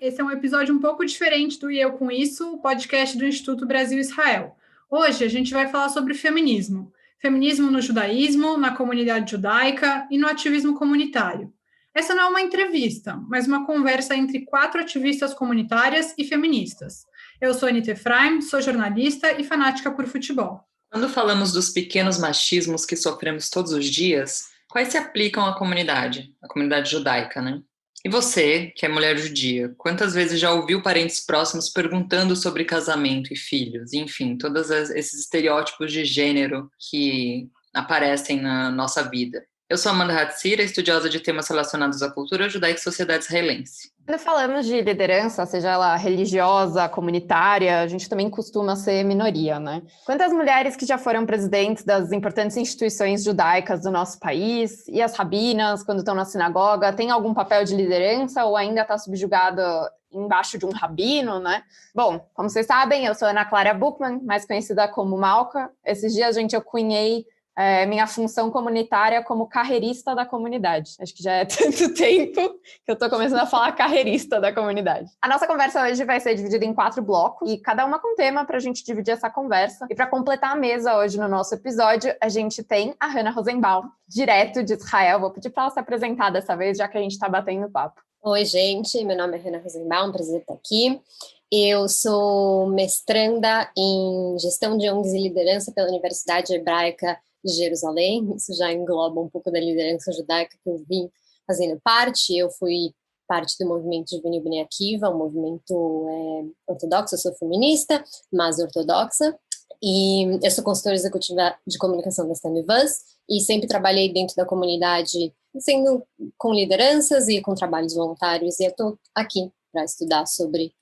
Esse é um episódio um pouco diferente do E Eu Com Isso, o podcast do Instituto Brasil-Israel. Hoje a gente vai falar sobre feminismo. Feminismo no judaísmo, na comunidade judaica e no ativismo comunitário. Essa não é uma entrevista, mas uma conversa entre 4 ativistas comunitárias e feministas. Eu sou Anita Efraim, sou jornalista e fanática por futebol. Quando falamos dos pequenos machismos que sofremos todos os dias, quais se aplicam à comunidade judaica, né? E você, que é mulher judia, quantas vezes já ouviu parentes próximos perguntando sobre casamento e filhos? Enfim, todos esses estereótipos de gênero que aparecem na nossa vida. Eu sou Amanda Hatzira, estudiosa de temas relacionados à cultura judaica e sociedade israelense. Quando falamos de liderança, seja ela religiosa, comunitária, a gente também costuma ser minoria, né? Quantas mulheres que já foram presidentes das importantes instituições judaicas do nosso país, e as rabinas, quando estão na sinagoga, têm algum papel de liderança ou ainda está subjugada embaixo de um rabino, né? Bom, como vocês sabem, eu sou Ana Clara Buchmann, mais conhecida como Malca. Esses dias, eu cunhei minha função comunitária como carreirista da comunidade. Acho que já é tanto tempo que eu estou começando a falar carreirista da comunidade. A nossa conversa hoje vai ser dividida em 4 blocos, e cada uma com tema para a gente dividir essa conversa. E para completar a mesa hoje no nosso episódio, a gente tem a Hannah Rosenbaum, direto de Israel. Vou pedir para ela se apresentar dessa vez, já que a gente está batendo papo. Oi, gente. Meu nome é Hannah Rosenbaum, prazer estar aqui. Eu sou mestranda em gestão de ONGs e liderança pela Universidade Hebraica de Jerusalém. Isso já engloba um pouco da liderança judaica que eu vim fazendo parte. Eu fui parte do movimento Juvenil Bnei Akiva, um movimento ortodoxo. Eu sou feminista, mas ortodoxa. E eu sou consultora executiva de comunicação da Stamivans e sempre trabalhei dentro da comunidade, sendo com lideranças e com trabalhos voluntários. E eu estou aqui para estudar sobre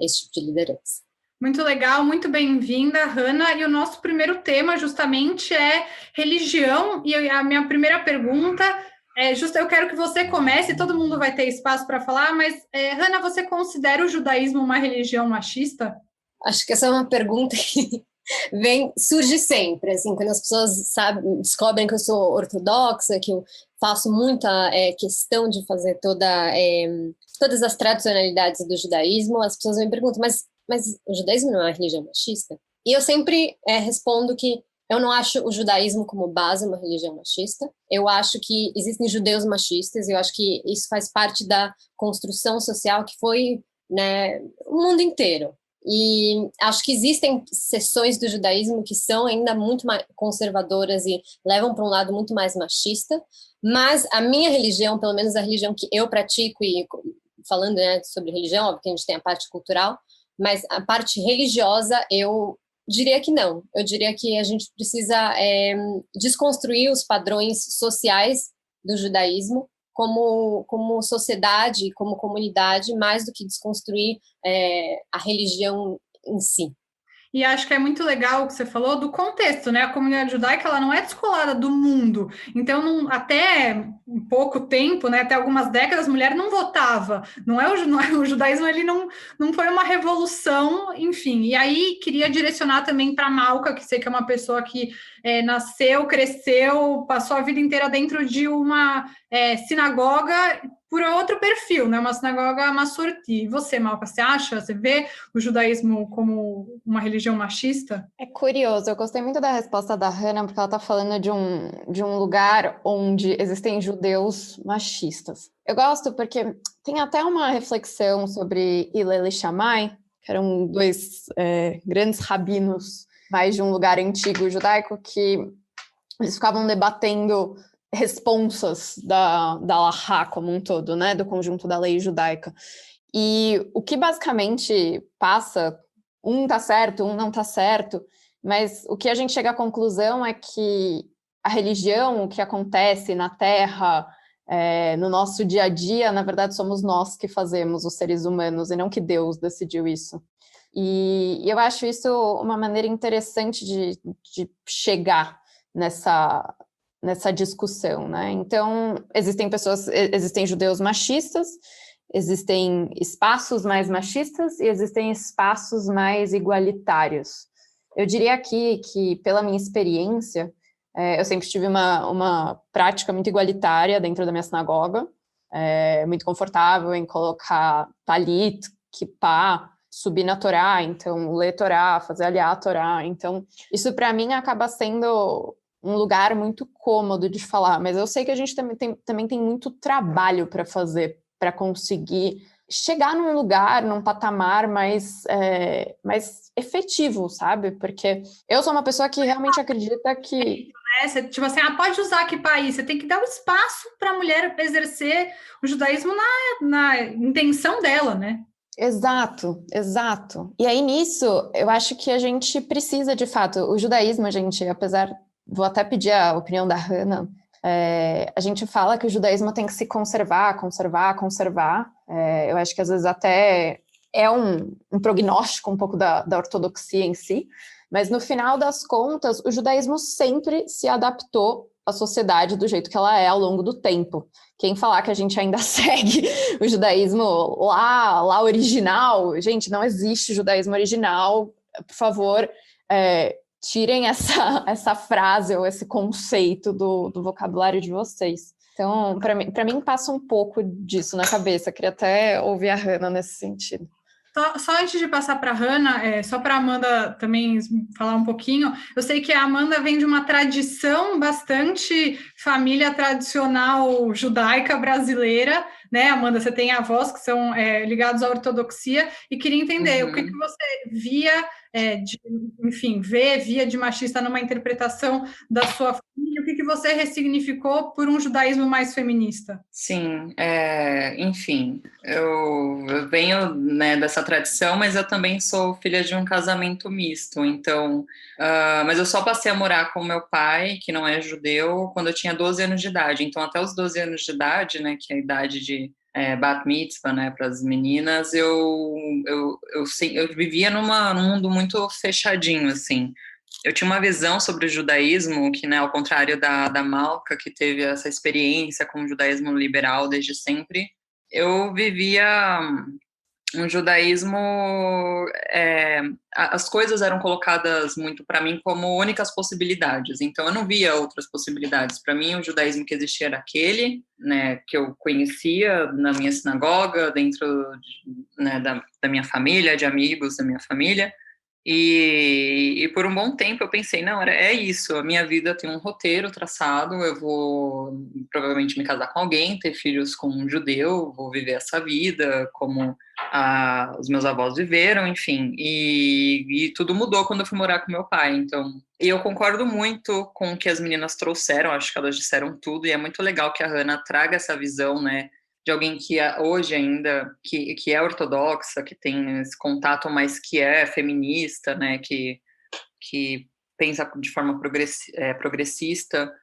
esse tipo de liderança. Muito legal, muito bem-vinda, Hannah. E o nosso primeiro tema, justamente, é religião. E a minha primeira pergunta eu quero que você comece, todo mundo vai ter espaço para falar, mas, Hannah, você considera o judaísmo uma religião machista? Acho que essa é uma pergunta que surge sempre, assim, quando as pessoas descobrem que eu sou ortodoxa, que eu faço muita questão de fazer todas as tradicionalidades do judaísmo, as pessoas me perguntam, mas o judaísmo não é uma religião machista? E eu sempre respondo que eu não acho o judaísmo como base uma religião machista. Eu acho que existem judeus machistas, eu acho que isso faz parte da construção social que foi, né, o mundo inteiro. E acho que existem seções do judaísmo que são ainda muito mais conservadoras e levam para um lado muito mais machista, mas a minha religião, pelo menos a religião que eu pratico, e falando, né, sobre religião, óbvio que a gente tem a parte cultural, mas a parte religiosa, eu diria que não. Eu diria que a gente precisa desconstruir os padrões sociais do judaísmo como sociedade, como comunidade, mais do que desconstruir a religião em si. E acho que é muito legal o que você falou do contexto, né? A comunidade judaica, ela não é descolada do mundo. Então, até um pouco tempo, né, até algumas décadas, a mulher não votava. O judaísmo, ele não foi uma revolução, enfim. E aí, queria direcionar também para a Malca, que sei que é uma pessoa que nasceu, cresceu, passou a vida inteira dentro de uma sinagoga por outro perfil, né? Uma sinagoga massorti. E você, Malca, você vê o judaísmo como uma religião machista? É curioso, eu gostei muito da resposta da Hannah, porque ela está falando de um lugar onde existem judeus machistas. Eu gosto porque tem até uma reflexão sobre Hillel e Shammai, que eram 2 grandes rabinos mais de um lugar antigo judaico, que eles ficavam debatendo responsas da Halachá como um todo, né, do conjunto da lei judaica. E o que basicamente passa, um tá certo, um não tá certo, mas o que a gente chega à conclusão é que a religião, o que acontece na Terra, no nosso dia a dia, na verdade somos nós que fazemos, os seres humanos, e não que Deus decidiu isso. E eu acho isso uma maneira interessante de chegar nessa discussão, né? Então, existem judeus machistas, existem espaços mais machistas e existem espaços mais igualitários. Eu diria aqui que, pela minha experiência, eu sempre tive uma prática muito igualitária dentro da minha sinagoga. muito confortável em colocar talit, kippá, subir na Torá, então ler Torá, fazer aliá a Torá. Então, isso para mim acaba sendo um lugar muito cômodo de falar, mas eu sei que a gente também tem muito trabalho para fazer, para conseguir chegar num lugar, num patamar mais efetivo, sabe? Porque eu sou uma pessoa que realmente acredita que... Você, tipo assim, pode usar aqui país, você tem que dar o espaço para a mulher exercer o judaísmo na intenção dela, né? Exato, exato. E aí nisso, eu acho que a gente precisa, de fato, o judaísmo, gente, apesar, vou até pedir a opinião da Hannah, a gente fala que o judaísmo tem que se conservar. Eu acho que às vezes até é um prognóstico um pouco da ortodoxia em si, mas no final das contas, o judaísmo sempre se adaptou à sociedade do jeito que ela é ao longo do tempo. Quem falar que a gente ainda segue o judaísmo lá original, gente, não existe judaísmo original, por favor, tirem essa frase ou esse conceito do vocabulário de vocês. Então, para mim passa um pouco disso na cabeça. Queria até ouvir a Hannah nesse sentido. Só antes de passar para a Hannah, só para a Amanda também falar um pouquinho, eu sei que a Amanda vem de uma tradição bastante família tradicional judaica brasileira, né, Amanda? Você tem avós que são ligados à ortodoxia, e queria entender o que você via, via de machista numa interpretação da sua família, o que você ressignificou por um judaísmo mais feminista? Sim, enfim, eu venho, né, dessa tradição, mas eu também sou filha de um casamento misto, então, mas eu só passei a morar com meu pai, que não é judeu, quando eu tinha 12 anos de idade, então até os 12 anos de idade, né, que é a idade de bat mitzvah, né, para as meninas, eu vivia num mundo muito fechadinho, assim. Eu tinha uma visão sobre o judaísmo que, né, ao contrário da Malka, que teve essa experiência com o judaísmo liberal desde sempre, eu vivia um judaísmo... as coisas eram colocadas muito para mim como únicas possibilidades, então eu não via outras possibilidades. Para mim, o judaísmo que existia era aquele, né, que eu conhecia na minha sinagoga, dentro né, da minha família, de amigos da minha família. E por um bom tempo eu pensei, não, é isso, a minha vida tem um roteiro traçado, eu vou provavelmente me casar com alguém, ter filhos com um judeu, vou viver essa vida como os meus avós viveram, enfim, e tudo mudou quando eu fui morar com meu pai, então, e eu concordo muito com o que as meninas trouxeram, acho que elas disseram tudo, e é muito legal que a Hannah traga essa visão, né, de alguém que hoje ainda, que é ortodoxa, que tem esse contato, mas que é feminista, né, que pensa de forma progressista,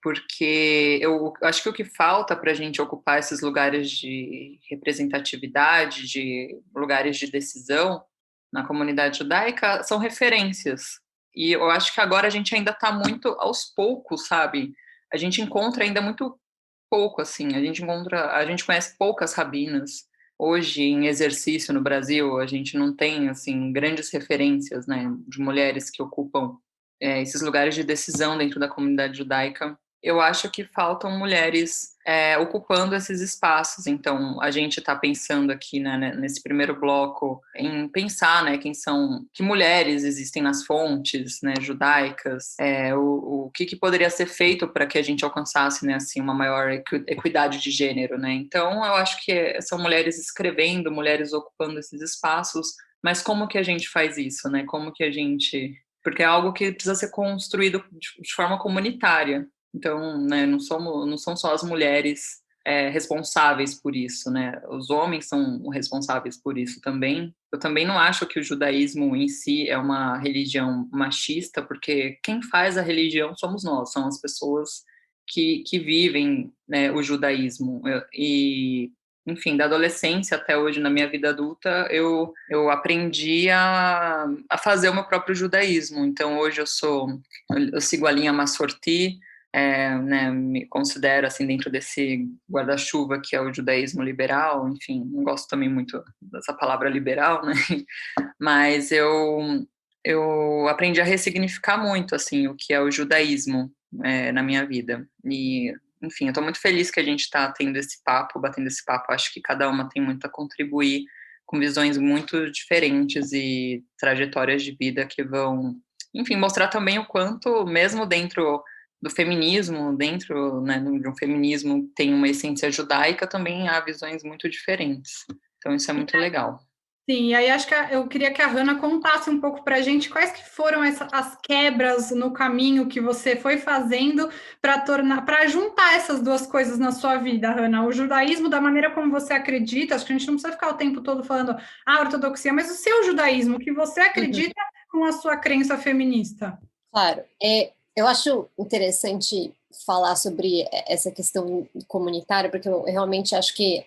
porque eu acho que o que falta para a gente ocupar esses lugares de representatividade, de lugares de decisão na comunidade judaica, são referências. E eu acho que agora a gente ainda está muito aos poucos, sabe? A gente encontra ainda muito pouco, assim, a gente conhece poucas rabinas. Hoje, em exercício no Brasil, a gente não tem, assim, grandes referências, né, de mulheres que ocupam esses lugares de decisão dentro da comunidade judaica. Eu acho que faltam mulheres ocupando esses espaços. Então, a gente está pensando aqui, né, nesse primeiro bloco, em pensar, né, que mulheres existem nas fontes, né, judaicas, o que poderia ser feito para que a gente alcançasse, né, assim, uma maior equidade de gênero, né? Então, eu acho que são mulheres escrevendo, mulheres ocupando esses espaços, mas como que a gente faz isso, né? Como que a gente... Porque é algo que precisa ser construído de forma comunitária. Então, né, não são só as mulheres responsáveis por isso, né? Os homens são responsáveis por isso também. Eu também não acho que o judaísmo em si é uma religião machista, porque quem faz a religião somos nós, são as pessoas que vivem, né, o judaísmo. E, enfim, da adolescência até hoje, na minha vida adulta, eu aprendi a fazer o meu próprio judaísmo. Então, hoje eu sigo a linha Massorti, né, me considero assim dentro desse guarda-chuva que é o judaísmo liberal, enfim, não gosto também muito dessa palavra liberal, né, mas eu aprendi a ressignificar muito assim o que é o judaísmo na minha vida, e enfim, eu estou muito feliz que a gente está tendo esse papo, batendo esse papo. Acho que cada uma tem muito a contribuir, com visões muito diferentes e trajetórias de vida que vão, enfim, mostrar também o quanto, mesmo dentro do feminismo, dentro, né, de um feminismo que tem uma essência judaica, também há visões muito diferentes. Então isso é muito legal. Sim, e aí acho que eu queria que a Hannah contasse um pouco para a gente quais que foram as quebras no caminho que você foi fazendo para juntar essas duas coisas na sua vida, Hannah. O judaísmo da maneira como você acredita, acho que a gente não precisa ficar o tempo todo falando ortodoxia, mas o seu judaísmo, que você acredita com a sua crença feminista. Claro, eu acho interessante falar sobre essa questão comunitária, porque eu realmente acho que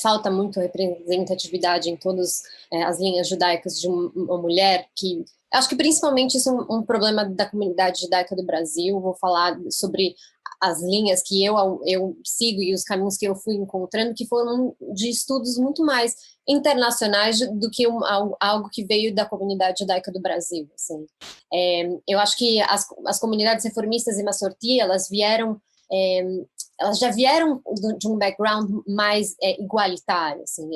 falta muito representatividade em todas as linhas judaicas de uma mulher que... Acho que principalmente isso é um problema da comunidade judaica do Brasil. Vou falar sobre as linhas que eu sigo e os caminhos que eu fui encontrando, que foram de estudos muito mais internacionais do que algo que veio da comunidade judaica do Brasil. Assim. Eu acho que as comunidades reformistas e Massorti, elas já vieram de um background mais igualitário, assim,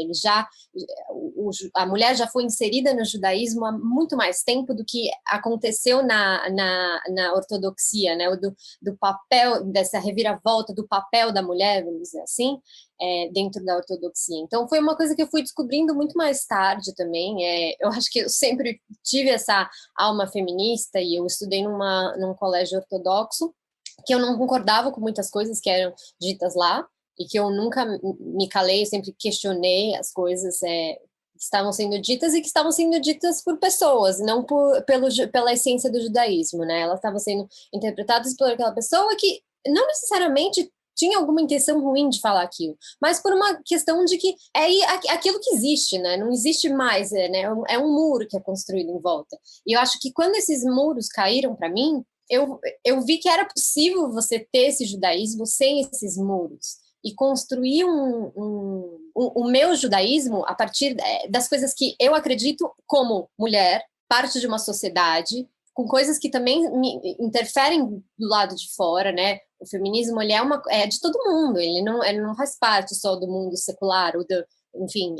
a mulher já foi inserida no judaísmo há muito mais tempo do que aconteceu na ortodoxia, né, do papel, dessa reviravolta do papel da mulher, vamos dizer assim, dentro da ortodoxia. Então foi uma coisa que eu fui descobrindo muito mais tarde também. Eu acho que eu sempre tive essa alma feminista e eu estudei num colégio ortodoxo, que eu não concordava com muitas coisas que eram ditas lá, e que eu nunca me calei, eu sempre questionei as coisas que estavam sendo ditas, e que estavam sendo ditas por pessoas, não pela essência do judaísmo, né? Elas estavam sendo interpretadas por aquela pessoa que não necessariamente tinha alguma intenção ruim de falar aquilo, mas por uma questão de que é aquilo que existe, né? Não existe mais, né? É um muro que é construído em volta. E eu acho que quando esses muros caíram para mim, eu vi que era possível você ter esse judaísmo sem esses muros e construir o meu judaísmo a partir das coisas que eu acredito como mulher, parte de uma sociedade, com coisas que também me interferem do lado de fora, né? O feminismo, ele é de todo mundo, ele não faz parte só do mundo secular, enfim,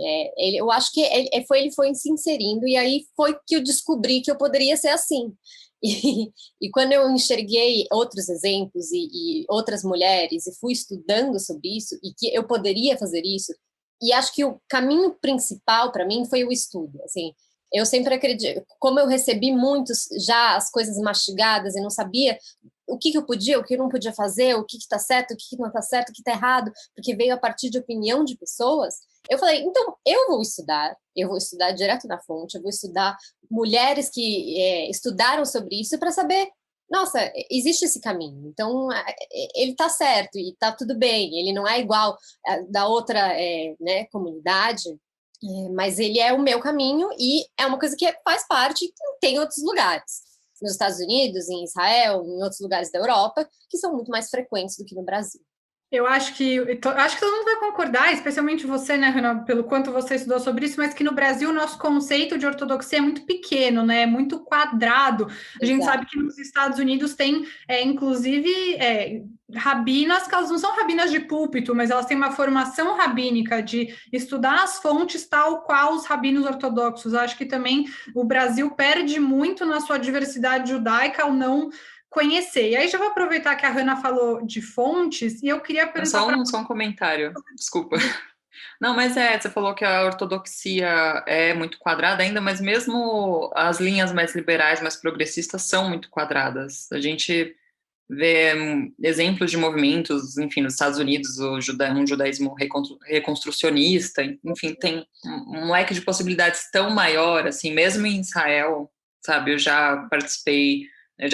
eu acho que ele foi se inserindo, e aí foi que eu descobri que eu poderia ser assim. E quando eu enxerguei outros exemplos e outras mulheres e fui estudando sobre isso e que eu poderia fazer isso, e acho que o caminho principal para mim foi o estudo. Assim, eu sempre acredito, como eu recebi muitos já as coisas mastigadas e não sabia o que eu podia, o que eu não podia fazer, o que está certo, o que não está certo, o que está errado, porque veio a partir de opinião de pessoas. Eu falei, então eu vou estudar direto na fonte, eu vou estudar mulheres que estudaram sobre isso para saber, nossa, existe esse caminho, então ele está certo e está tudo bem, ele não é igual da outra né, comunidade, mas ele é o meu caminho e é uma coisa que faz parte e tem outros lugares. Nos Estados Unidos, em Israel, em outros lugares da Europa, que são muito mais frequentes do que no Brasil. Eu acho que todo mundo vai concordar, especialmente você, né, Renan, pelo quanto você estudou sobre isso, mas que no Brasil o nosso conceito de ortodoxia é muito pequeno, né? É muito quadrado. A gente sabe que nos Estados Unidos tem, inclusive, rabinas, que elas não são rabinas de púlpito, mas elas têm uma formação rabínica de estudar as fontes tal qual os rabinos ortodoxos. Acho que também o Brasil perde muito na sua diversidade judaica ao não conhecer. E aí já vou aproveitar que a Hannah falou de fontes, e eu queria perguntar... Só um comentário, desculpa. Não, mas você falou que a ortodoxia é muito quadrada ainda, mas mesmo as linhas mais liberais, mais progressistas, são muito quadradas. A gente vê exemplos de movimentos, enfim, nos Estados Unidos, um judaísmo reconstrucionista, enfim, tem um leque de possibilidades tão maior, assim, mesmo em Israel, sabe, eu já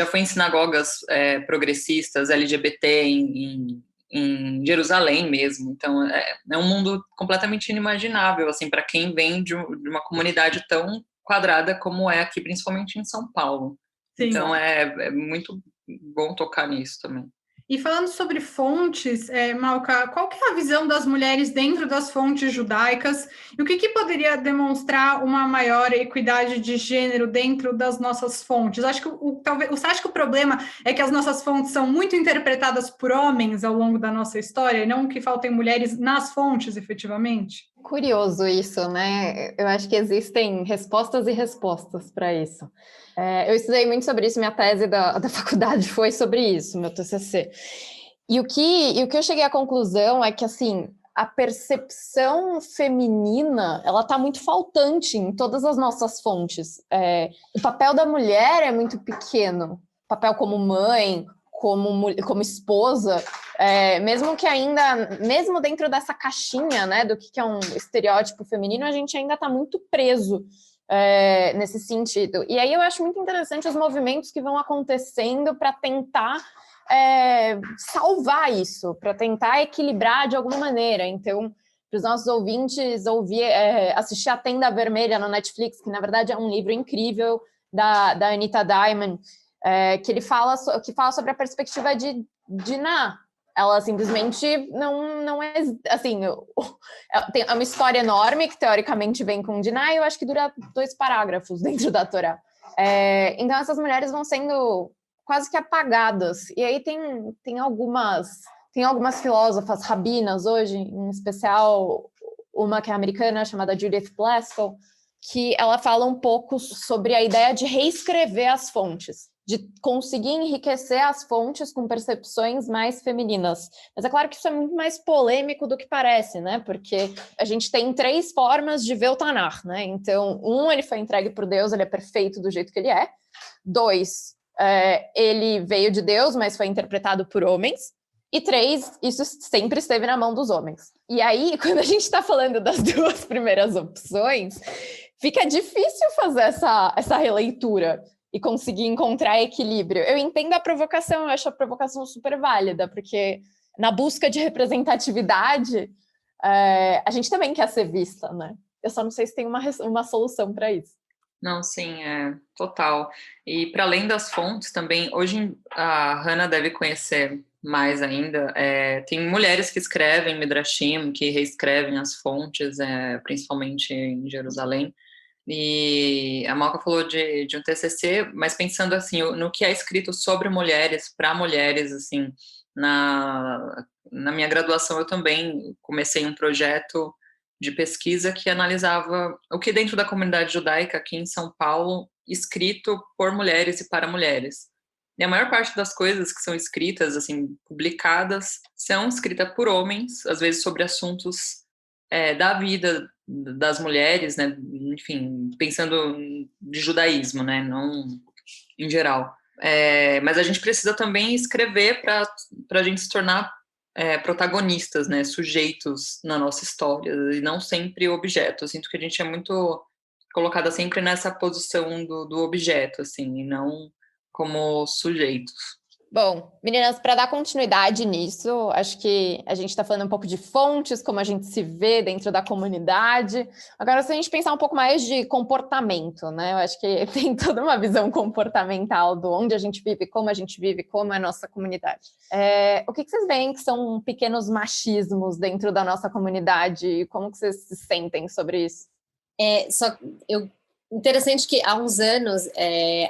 fui em sinagogas progressistas, LGBT, em Jerusalém mesmo. Então, é um mundo completamente inimaginável, assim, para quem vem de uma comunidade tão quadrada como é aqui, principalmente em São Paulo. Sim. Então, é muito bom tocar nisso também. E falando sobre fontes, Malca, qual que é a visão das mulheres dentro das fontes judaicas e o que poderia demonstrar uma maior equidade de gênero dentro das nossas fontes? Acho que talvez, você acha que o problema é que as nossas fontes são muito interpretadas por homens ao longo da nossa história e não que faltem mulheres nas fontes, efetivamente? Curioso isso, né? Eu acho que existem respostas e respostas para isso. Eu estudei muito sobre isso, minha tese da faculdade foi sobre isso, meu TCC. E o que eu cheguei à conclusão é que, assim, a percepção feminina, ela está muito faltante em todas as nossas fontes. O papel da mulher é muito pequeno, o papel como mãe, como esposa, mesmo que ainda, mesmo dentro dessa caixinha, né, do que é um estereótipo feminino, a gente ainda está muito preso nesse sentido. E aí eu acho muito interessante os movimentos que vão acontecendo para tentar salvar isso, para tentar equilibrar de alguma maneira. Então, para os nossos ouvintes assistir A Tenda Vermelha no Netflix, que na verdade é um livro incrível da Anita Diamond, que fala sobre a perspectiva de Dinah. Ela simplesmente não é assim. É uma história enorme que teoricamente vem com Dinah, e eu acho que dura 2 parágrafos dentro da Torá. Então essas mulheres vão sendo quase que apagadas. E aí tem algumas filósofas rabinas hoje, em especial uma que é americana, chamada Judith Plaskow, que ela fala um pouco sobre a ideia de reescrever as fontes, de conseguir enriquecer as fontes com percepções mais femininas. Mas é claro que isso é muito mais polêmico do que parece, né? Porque a gente tem 3 formas de ver o Tanar, né? Então, 1, ele foi entregue por Deus, ele é perfeito do jeito que ele é. 2, ele veio de Deus, mas foi interpretado por homens. E 3, isso sempre esteve na mão dos homens. E aí, quando a gente está falando das 2 primeiras opções, fica difícil fazer essa releitura e conseguir encontrar equilíbrio. Eu entendo a provocação, eu acho a provocação super válida, porque na busca de representatividade, a gente também quer ser vista, né? Eu só não sei se tem uma solução para isso. Não, sim, total. E para além das fontes também, hoje a Hannah deve conhecer mais ainda, tem mulheres que escrevem Midrashim, que reescrevem as fontes, principalmente em Jerusalém. E a Malca falou de um TCC, mas pensando assim, no que é escrito sobre mulheres, para mulheres, assim, na minha graduação eu também comecei um projeto de pesquisa que analisava o que dentro da comunidade judaica aqui em São Paulo, escrito por mulheres e para mulheres. E a maior parte das coisas que são escritas, assim, publicadas, são escritas por homens, às vezes sobre assuntos da vida das mulheres, né? Enfim, pensando de judaísmo, né? Não em geral. Mas a gente precisa também escrever para a gente se tornar protagonistas, né? Sujeitos na nossa história, e não sempre objetos. Eu sinto que a gente é muito colocada sempre nessa posição do objeto, assim, e não como sujeitos. Bom, meninas, para dar continuidade nisso, acho que a gente está falando um pouco de fontes, como a gente se vê dentro da comunidade. Agora, se a gente pensar um pouco mais de comportamento, né? Eu acho que tem toda uma visão comportamental do onde a gente vive, como é a nossa comunidade. O que vocês veem que são pequenos machismos dentro da nossa comunidade e como que vocês se sentem sobre isso? Interessante que há uns anos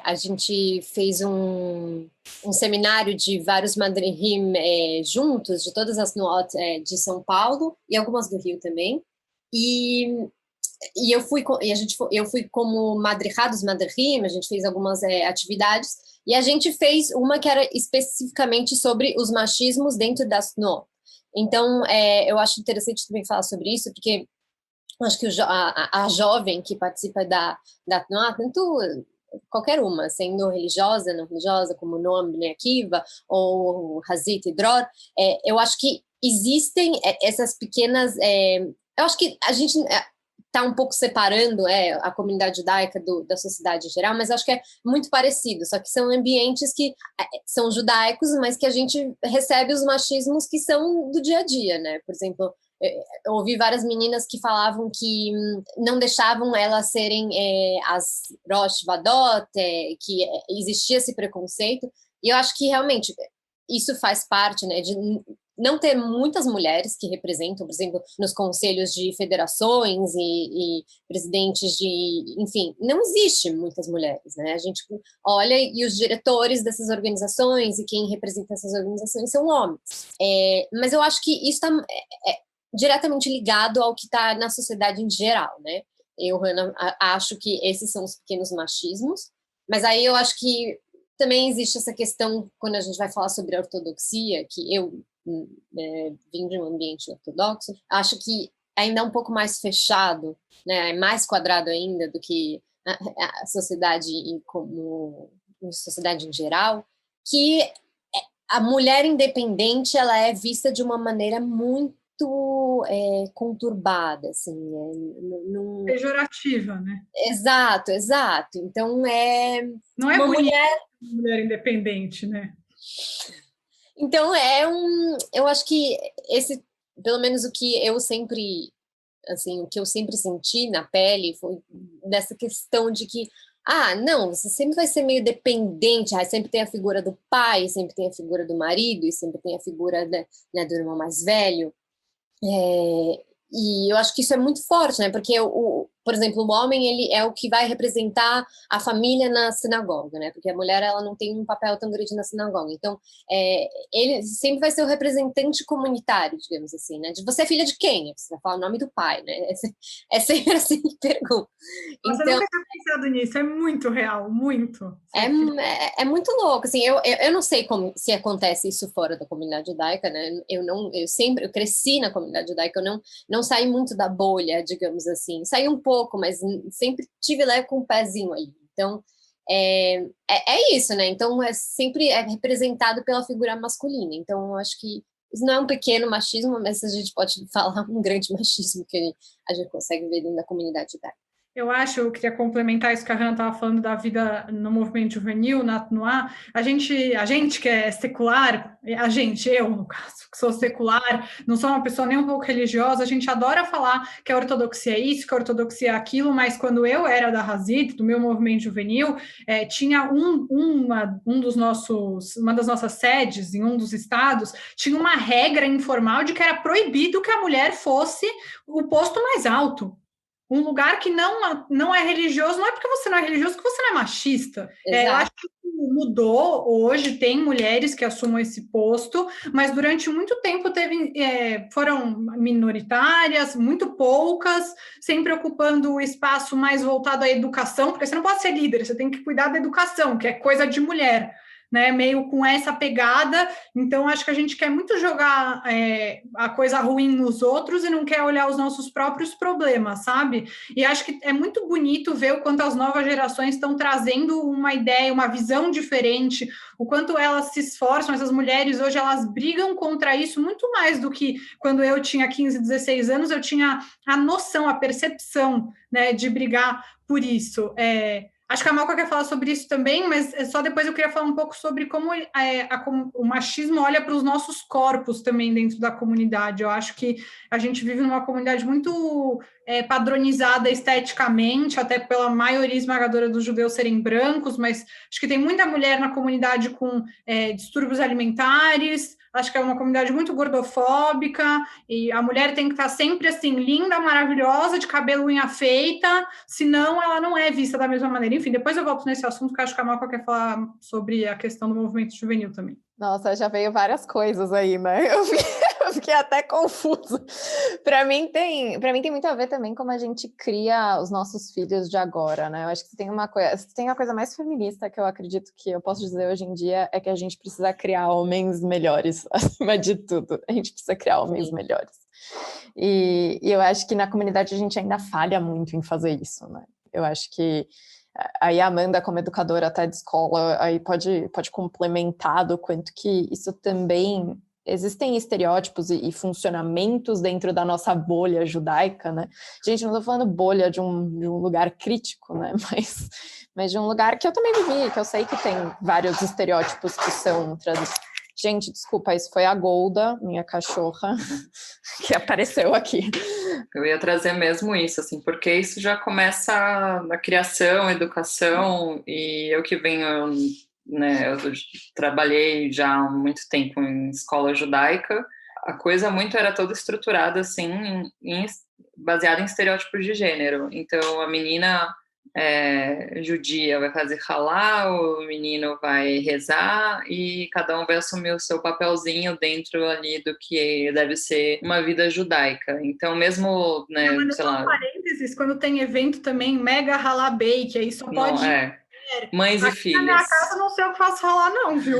a gente fez um seminário de vários madrihim juntos, de todas as nuot de São Paulo e algumas do Rio também. E eu fui como madrihá dos madrihim, a gente fez algumas atividades, e a gente fez uma que era especificamente sobre os machismos dentro das nuot. Então, eu acho interessante também falar sobre isso, porque acho que a jovem que participa da Tnuá, tanto qualquer uma, sendo religiosa, não religiosa, como Noam Bnei Akiva ou Hazit e Dror, eu acho que existem essas pequenas... eu acho que a gente está um pouco separando a comunidade judaica da sociedade em geral, mas acho que é muito parecido, só que são ambientes que são judaicos, mas que a gente recebe os machismos que são do dia a dia, né? Por exemplo, eu ouvi várias meninas que falavam que não deixavam elas serem as Rosh Vadot, que existia esse preconceito, e eu acho que realmente isso faz parte, né, de não ter muitas mulheres que representam, por exemplo, nos conselhos de federações e presidentes de, enfim, não existe muitas mulheres, né? A gente olha e os diretores dessas organizações e quem representa essas organizações são homens. Mas eu acho que isso está diretamente ligado ao que está na sociedade em geral, né? Eu, Hannah, acho que esses são os pequenos machismos, mas aí eu acho que também existe essa questão, quando a gente vai falar sobre a ortodoxia, que eu vim de um ambiente ortodoxo, acho que ainda é um pouco mais fechado, né, mais quadrado ainda do que a sociedade como a sociedade em geral, que a mulher independente ela é vista de uma maneira muito conturbada, assim, Pejorativa, né? Exato. Então não é uma bonito mulher independente, né? Então eu acho que esse, pelo menos o que eu sempre, assim, o que eu sempre senti na pele foi dessa questão de que não, você sempre vai ser meio dependente, sempre tem a figura do pai, sempre tem a figura do marido, e sempre tem a figura do irmão mais velho. E eu acho que isso é muito forte, né? Porque, por exemplo, o homem ele é o que vai representar a família na sinagoga, né? Porque a mulher ela não tem um papel tão grande na sinagoga. Então, ele sempre vai ser o representante comunitário, digamos assim, né? Você é filha de quem? Você vai falar o nome do pai, né? É sempre assim que pergunta. Nossa, eu nunca tinha pensado nisso. É muito real, muito. É muito louco, assim, eu não sei se acontece isso fora da comunidade judaica, né? Eu cresci na comunidade judaica, eu não saí muito da bolha, digamos assim. Saí um pouco, mas sempre tive lá com um pezinho ali. Então, é isso, né? Então, sempre é representado pela figura masculina. Então, eu acho que isso não é um pequeno machismo, mas a gente pode falar um grande machismo que a gente consegue ver dentro da comunidade judaica. Eu queria complementar isso que a Hannah estava falando da vida no movimento juvenil, na Tnuá. A gente que é secular, eu, no caso, que sou secular, não sou uma pessoa nem um pouco religiosa, a gente adora falar que a ortodoxia é isso, que a ortodoxia é aquilo, mas quando eu era da Hazid, do meu movimento juvenil, tinha uma das nossas sedes, em um dos estados, tinha uma regra informal de que era proibido que a mulher fosse o posto mais alto. Um lugar que não é religioso, não é porque você não é religioso que você não é machista. Eu acho que mudou, hoje tem mulheres que assumam esse posto, mas durante muito tempo foram minoritárias, muito poucas, sempre ocupando o espaço mais voltado à educação, porque você não pode ser líder, você tem que cuidar da educação, que é coisa de mulher. Né, meio com essa pegada, então acho que a gente quer muito jogar a coisa ruim nos outros e não quer olhar os nossos próprios problemas, sabe? E acho que é muito bonito ver o quanto as novas gerações estão trazendo uma ideia, uma visão diferente, o quanto elas se esforçam, essas mulheres hoje elas brigam contra isso muito mais do que quando eu tinha 15, 16 anos, eu tinha a noção, a percepção, né, de brigar por isso. Acho que a Malca quer falar sobre isso também, mas só depois eu queria falar um pouco sobre como o machismo olha para os nossos corpos também dentro da comunidade. Eu acho que a gente vive numa comunidade muito padronizada esteticamente, até pela maioria esmagadora dos judeus serem brancos, mas acho que tem muita mulher na comunidade com distúrbios alimentares. Acho que é uma comunidade muito gordofóbica, e a mulher tem que estar sempre assim, linda, maravilhosa, de cabelo unha feita, senão ela não é vista da mesma maneira. Enfim, depois eu volto nesse assunto, que acho que a Malca quer falar sobre a questão do movimento juvenil também. Nossa, já veio várias coisas aí, né? Eu fiquei até confusa. Para mim tem muito a ver também como a gente cria os nossos filhos de agora, né? Eu acho que tem a coisa mais feminista que eu acredito que eu posso dizer hoje em dia é que a gente precisa criar homens melhores, acima de tudo. A gente precisa criar homens melhores. E eu acho que na comunidade a gente ainda falha muito em fazer isso, né? Eu acho que aí a Amanda, como educadora até de escola, aí pode complementar do quanto que isso também... Existem estereótipos e funcionamentos dentro da nossa bolha judaica, né? Gente, não estou falando bolha de um lugar crítico, né? Mas de um lugar que eu também vivi, que eu sei que tem vários estereótipos que são traduzidos. Gente, desculpa, isso foi a Golda, minha cachorra, que apareceu aqui. Eu ia trazer mesmo isso, assim, porque isso já começa na criação, educação, e eu que venho né, eu trabalhei já há muito tempo em escola judaica, a coisa muito era toda estruturada assim, baseada em estereótipos de gênero. Então, a menina judia vai fazer halá, o menino vai rezar e cada um vai assumir o seu papelzinho dentro ali do que deve ser uma vida judaica. Então, mesmo, né, Mas sei só lá... parênteses, quando tem evento também, mega halá bake, aí só pode... Não, mães e Aqui na minha filhas. casa não sei o que faço halá não, viu?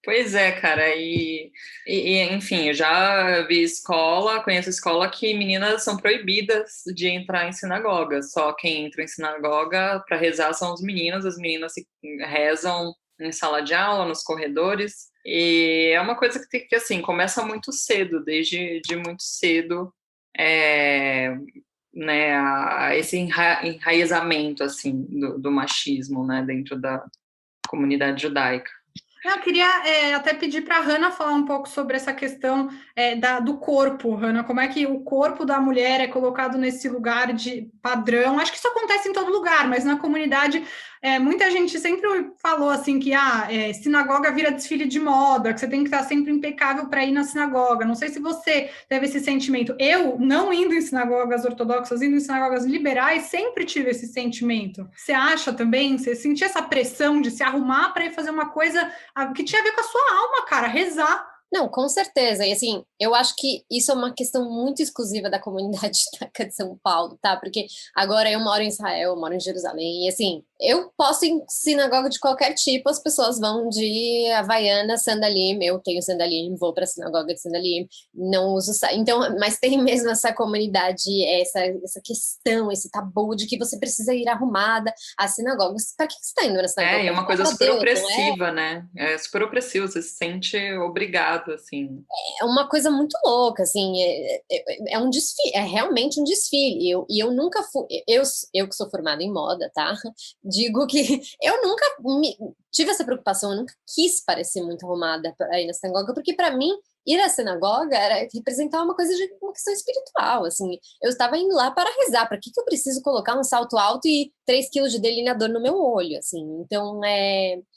Pois é, cara, enfim, eu já vi escola, conheço escola que meninas são proibidas de entrar em sinagoga, só quem entra em sinagoga para rezar são os meninos, as meninas rezam em sala de aula, nos corredores, e é uma coisa que assim, começa muito cedo, desde muito cedo, né, esse enraizamento, assim, do machismo, né, dentro da comunidade judaica. Eu queria até pedir para a Hannah falar um pouco sobre essa questão do corpo, Hannah, como é que o corpo da mulher é colocado nesse lugar de padrão. Acho que isso acontece em todo lugar, mas na comunidade muita gente sempre falou assim que sinagoga vira desfile de moda, que você tem que estar sempre impecável para ir na sinagoga. Não sei se você teve esse sentimento. Eu, não indo em sinagogas ortodoxas, indo em sinagogas liberais, sempre tive esse sentimento. Você acha também? Você sentia essa pressão de se arrumar para ir fazer uma coisa que tinha a ver com a sua alma, cara, rezar. Não, com certeza. E assim, eu acho que isso é uma questão muito exclusiva da comunidade judaica de São Paulo, tá? Porque agora eu moro em Israel, eu moro em Jerusalém, e assim, eu posso ir em sinagoga de qualquer tipo, as pessoas vão de Havaiana, sandalim, eu tenho sandalim, vou para a sinagoga de sandalim, não uso... Então, mas tem mesmo essa comunidade, essa questão, esse tabu de que você precisa ir arrumada à sinagoga. Para que você está indo na sinagoga? E é uma coisa super opressiva, né? É super opressivo, você se sente obrigado, assim. É uma coisa muito louca, assim, é um desfile, é realmente um desfile, e eu nunca fui, eu que sou formada em moda, tá? Digo que eu nunca tive essa preocupação, eu nunca quis parecer muito arrumada para ir na sinagoga, porque para mim ir à sinagoga era representar uma coisa de uma questão espiritual, assim, eu estava indo lá para rezar, para que eu preciso colocar um salto alto e 3 quilos de delineador no meu olho, assim, então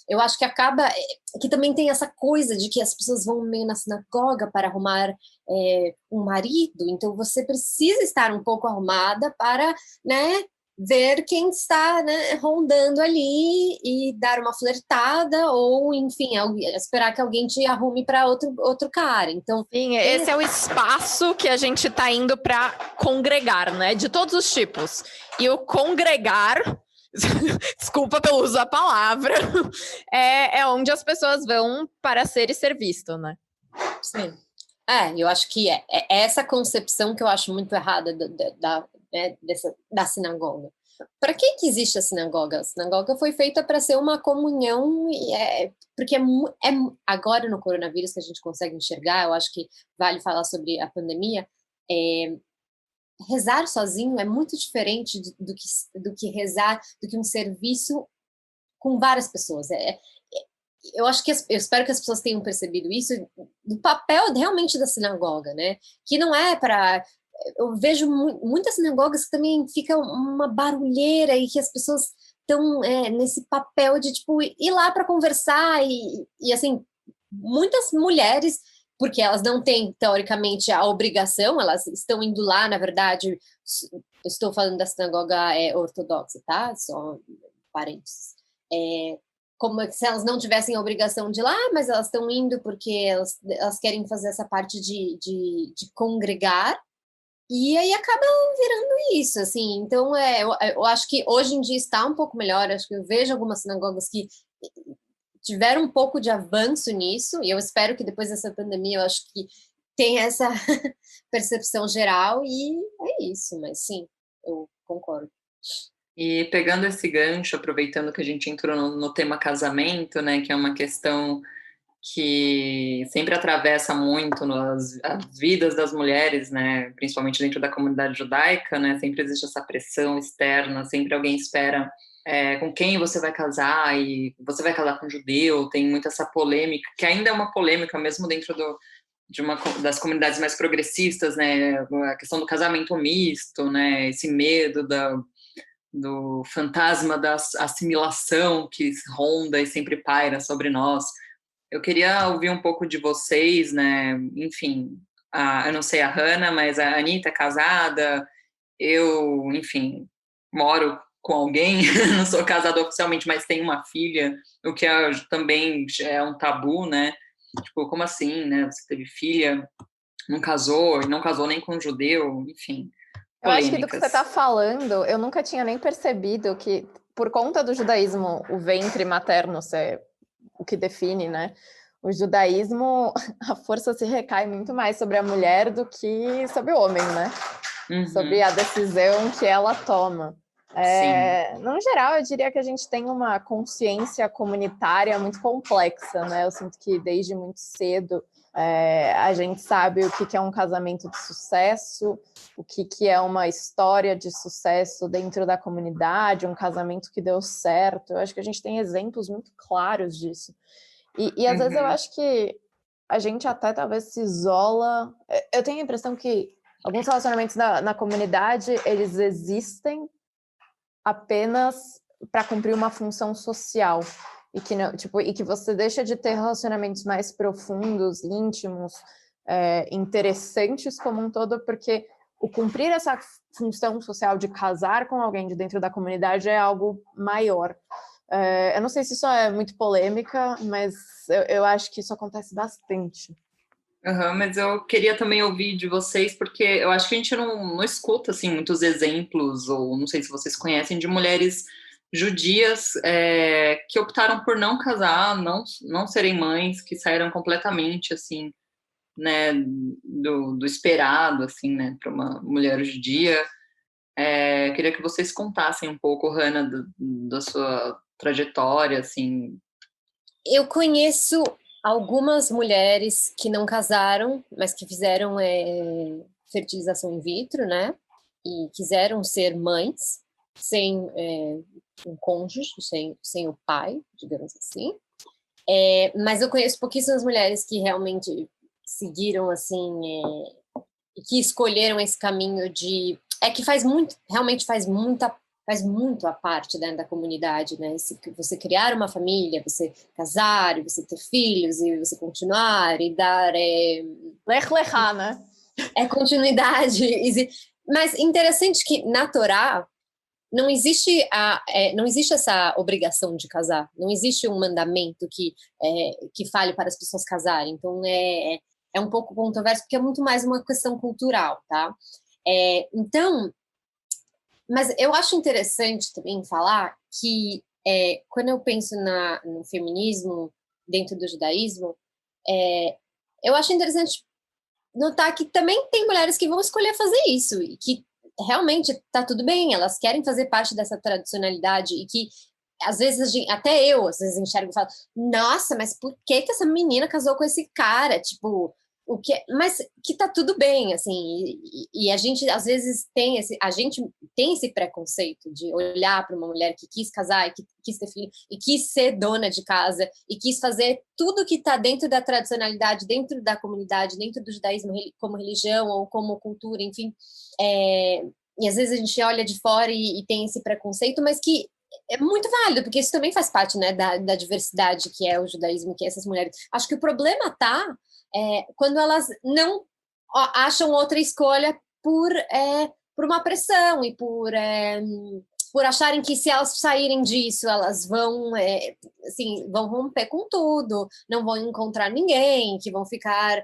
eu acho que acaba, que também tem essa coisa de que as pessoas vão meio na sinagoga para arrumar um marido, então você precisa estar um pouco arrumada para, né, ver quem está, né, rondando ali e dar uma flertada ou, enfim, esperar que alguém te arrume para outro cara. Então, sim, esse é o espaço que a gente está indo para congregar, né? De todos os tipos. E o congregar, desculpa pelo uso da palavra, é onde as pessoas vão para ser e ser visto, né? Sim. Eu acho que é essa concepção que eu acho muito errada da sinagoga. Para que existe a sinagoga? A sinagoga foi feita para ser uma comunhão, porque agora no coronavírus que a gente consegue enxergar, eu acho que vale falar sobre a pandemia, rezar sozinho é muito diferente do que rezar, do que um serviço com várias pessoas. Eu acho que eu espero que as pessoas tenham percebido isso do papel realmente da sinagoga, né? Que não é para... Eu vejo muitas sinagogas que também fica uma barulheira e que as pessoas estão nesse papel de tipo ir lá para conversar e assim, muitas mulheres, porque elas não têm teoricamente a obrigação, elas estão indo lá, na verdade, eu estou falando da sinagoga ortodoxa, tá? Só parênteses. Como se elas não tivessem a obrigação de ir lá, mas elas estão indo porque elas querem fazer essa parte de congregar, e aí acaba virando isso, assim. Então, eu acho que hoje em dia está um pouco melhor, acho que eu vejo algumas sinagogas que tiveram um pouco de avanço nisso, e eu espero que depois dessa pandemia, eu acho que tenha essa percepção geral, e é isso, mas sim, eu concordo. E pegando esse gancho, aproveitando que a gente entrou no tema casamento, né, que é uma questão que sempre atravessa muito as vidas das mulheres, né, principalmente dentro da comunidade judaica, né, sempre existe essa pressão externa, sempre alguém espera com quem você vai casar, e você vai casar com um judeu, tem muito essa polêmica, que ainda é uma polêmica mesmo dentro das comunidades mais progressistas, né, a questão do casamento misto, né, esse medo do fantasma da assimilação que ronda e sempre paira sobre nós. Eu queria ouvir um pouco de vocês, né? Enfim, eu não sei a Hannah, mas a Anitta é casada, eu, enfim, moro com alguém, não sou casada oficialmente, mas tenho uma filha, o que também é um tabu, né? Tipo, como assim, né? Você teve filha, não casou, e não casou nem com um judeu, enfim, Eu acho que do que você polêmicas. está falando, eu nunca tinha nem percebido que, por conta do judaísmo, o ventre materno ser o que define, né? O judaísmo, a força se recai muito mais sobre a mulher do que sobre o homem, né? Sobre a decisão que ela toma. No geral, eu diria que a gente tem uma consciência comunitária muito complexa, né? Eu sinto que desde muito cedo a gente sabe o que é um casamento de sucesso, o que é uma história de sucesso dentro da comunidade, um casamento que deu certo. Eu acho que a gente tem exemplos muito claros disso. E às vezes eu acho que a gente até talvez se isola. Eu tenho a impressão que alguns relacionamentos na comunidade, eles existem apenas para cumprir uma função social. E que, não, tipo, e que você deixa de ter relacionamentos mais profundos, íntimos, interessantes como um todo, porque o cumprir essa função social de casar com alguém de dentro da comunidade é algo maior. Eu não sei se isso é muito polêmica, mas eu acho que isso acontece bastante. Mas eu queria também ouvir de vocês, porque eu acho que a gente não escuta assim, muitos exemplos, ou não sei se vocês conhecem, de mulheres judias que optaram por não casar, não serem mães, que saíram completamente assim, né, do esperado, assim, né, para uma mulher judia. Queria que vocês contassem um pouco, Hannah, da sua trajetória, assim. Eu conheço algumas mulheres que não casaram, mas que fizeram fertilização in vitro, né? E quiseram ser mães sem um cônjuge, sem o pai, digamos assim. Mas eu conheço pouquíssimas mulheres que realmente seguiram assim e que escolheram esse caminho de que realmente faz muito a parte, né, da comunidade, né? Você criar uma família, você casar, e você ter filhos, e você continuar, e dar... Lech lechá, né? Continuidade. Mas interessante que na Torá não existe essa obrigação de casar, não existe um mandamento que fale para as pessoas casarem, então é um pouco controverso, porque é muito mais uma questão cultural, tá? Então... Mas eu acho interessante também falar que quando eu penso no feminismo dentro do judaísmo, eu acho interessante notar que também tem mulheres que vão escolher fazer isso e que realmente está tudo bem, elas querem fazer parte dessa tradicionalidade e que às vezes até eu às vezes enxergo e falo, nossa, mas por que essa menina casou com esse cara? Tipo, mas que tá tudo bem, assim, e a gente às vezes tem esse preconceito de olhar para uma mulher que quis casar e que quis ter filho e quis ser dona de casa e quis fazer tudo que está dentro da tradicionalidade, dentro da comunidade, dentro do judaísmo como religião ou como cultura, enfim, e às vezes a gente olha de fora e tem esse preconceito, mas que é muito válido, porque isso também faz parte, né, da diversidade que é o judaísmo, que é essas mulheres. Acho que o problema tá quando elas não acham outra escolha por uma pressão e por acharem que se elas saírem disso, elas vão, assim, vão romper com tudo, não vão encontrar ninguém, que vão ficar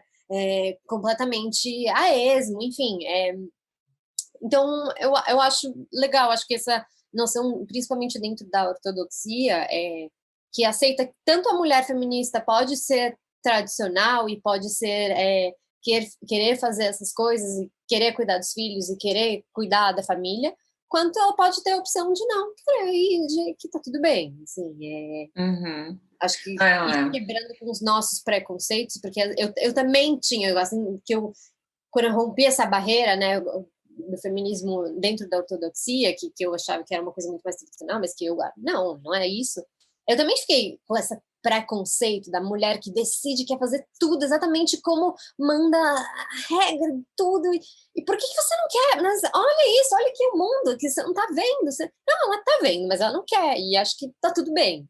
completamente a esmo, enfim. Então, eu acho legal, acho que essa noção, principalmente dentro da ortodoxia, que aceita que tanto a mulher feminista pode ser tradicional e pode ser querer fazer essas coisas e querer cuidar dos filhos e querer cuidar da família, quanto ela pode ter a opção de não, que tá tudo bem, assim, acho que ir quebrando com os nossos preconceitos, porque eu também tinha, assim, quando eu rompi essa barreira, né, do feminismo dentro da ortodoxia, que eu achava que era uma coisa muito mais tradicional, mas que não é isso. Eu também fiquei com essa preconceito da mulher que decide que quer fazer tudo exatamente como manda a regra, tudo. E por que você não quer? Mas olha isso, olha aqui o mundo, que você não tá vendo. Não, ela tá vendo, mas ela não quer, e acho que tá tudo bem.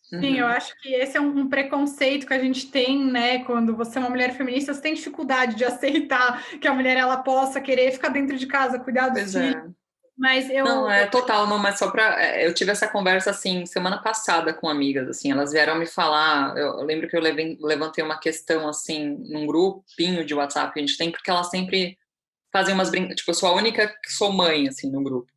Sim, eu acho que esse é um preconceito que a gente tem, né? Quando você é uma mulher feminista, você tem dificuldade de aceitar que a mulher ela possa querer ficar dentro de casa, cuidar dos Pois filhos. é. Mas Não, é total, não, mas só para. Eu tive essa conversa, assim, semana passada com amigas, assim, elas vieram me falar. Eu lembro que eu levantei uma questão, assim, num grupinho de WhatsApp que a gente tem, porque elas sempre fazem umas brincadeiras. Tipo, eu sou a única que sou mãe, assim, no grupo.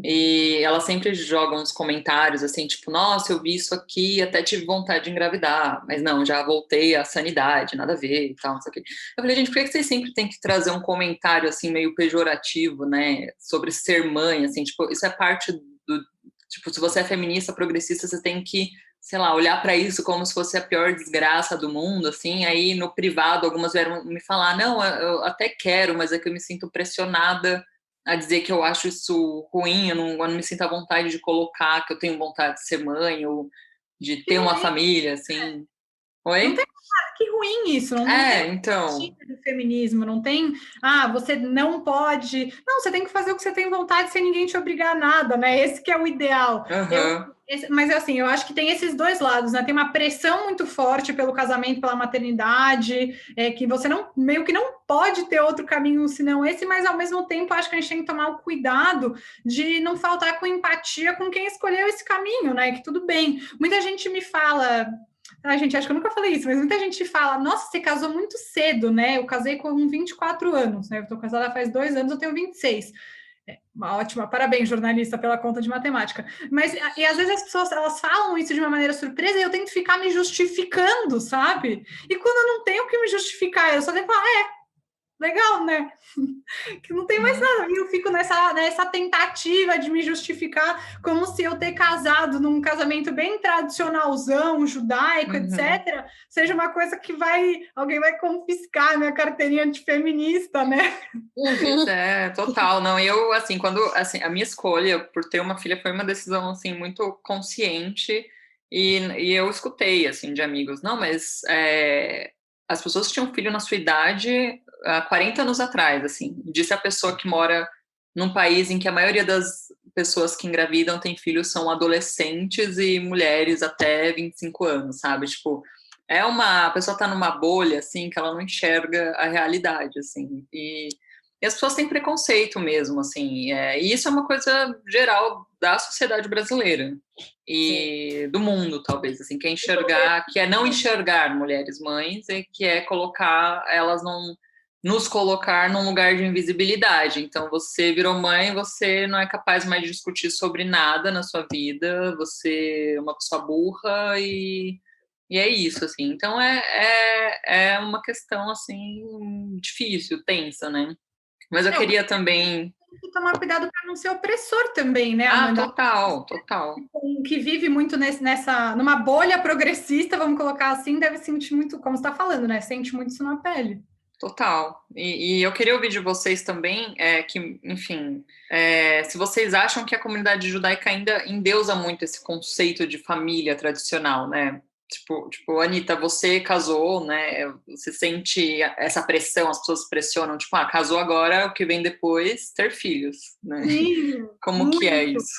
E elas sempre jogam uns comentários assim, tipo, nossa, eu vi isso aqui e até tive vontade de engravidar, mas não, já voltei à sanidade, nada a ver e tal, não sei o quê. Eu falei, gente, por que vocês sempre têm que trazer um comentário assim, meio pejorativo, né, sobre ser mãe, assim, tipo, isso é parte do, tipo, se você é feminista, progressista, você tem que, sei lá, olhar para isso como se fosse a pior desgraça do mundo, assim, aí no privado algumas vieram me falar, não, eu até quero, mas é que eu me sinto pressionada a dizer que eu acho isso ruim, eu não me sinto à vontade de colocar que eu tenho vontade de ser mãe ou de ter uma família, assim. não Oi? tem que ruim isso, não tem Então. do feminismo, não tem, você não pode, não, você tem que fazer o que você tem vontade sem ninguém te obrigar a nada, né? Esse que é o ideal. Mas assim, eu acho que tem esses dois lados, né? Tem uma pressão muito forte pelo casamento, pela maternidade, que você não, meio que não pode ter outro caminho senão esse, mas ao mesmo tempo acho que a gente tem que tomar o cuidado de não faltar com empatia com quem escolheu esse caminho, né? Que tudo bem. Muita gente me fala, gente, acho que eu nunca falei isso, mas muita gente fala, nossa, você casou muito cedo, né? Eu casei com 24 anos, né? Eu tô casada faz 2 anos, eu tenho 26. Uma ótima, parabéns, jornalista, pela conta de matemática. Mas, e às vezes as pessoas, elas falam isso de uma maneira surpresa e eu tento ficar me justificando, sabe? E quando eu não tenho o que me justificar, eu só tenho que falar, legal, né? Que não tem mais nada. E eu fico nessa tentativa de me justificar como se eu ter casado num casamento bem tradicionalzão, judaico, etc., seja uma coisa que alguém vai confiscar a minha carteirinha de feminista, né? Pois é, total. Não, eu, assim, assim, a minha escolha por ter uma filha foi uma decisão, assim, muito consciente e eu escutei, assim, de amigos, não, mas as pessoas que tinham filho na sua idade há 40 anos atrás, assim, disse a pessoa que mora num país em que a maioria das pessoas que engravidam têm filhos são adolescentes e mulheres até 25 anos, sabe? Tipo, a pessoa tá numa bolha, assim, que ela não enxerga a realidade, assim, e as pessoas têm preconceito mesmo, assim, e isso é uma coisa geral da sociedade brasileira e do mundo, talvez, assim, que é não enxergar mulheres mães e que é colocar elas nos colocar num lugar de invisibilidade. Então, você virou mãe, você não é capaz mais de discutir sobre nada na sua vida, você é uma pessoa burra e é isso, assim. Então, é uma questão, assim, difícil, tensa, né? Mas eu queria também. Tem que tomar cuidado para não ser opressor também, né, Amanda? Total, total. Que vive muito numa bolha progressista, vamos colocar assim, deve sentir muito, como você está falando, né? Sente muito isso na pele. Total. E eu queria ouvir de vocês também que, enfim, se vocês acham que a comunidade judaica ainda endeusa muito esse conceito de família tradicional, né? Tipo, Anitta, você casou, né? Você sente essa pressão, as pessoas pressionam, tipo, casou agora, o que vem depois, ter filhos, né? Sim, Como que é isso?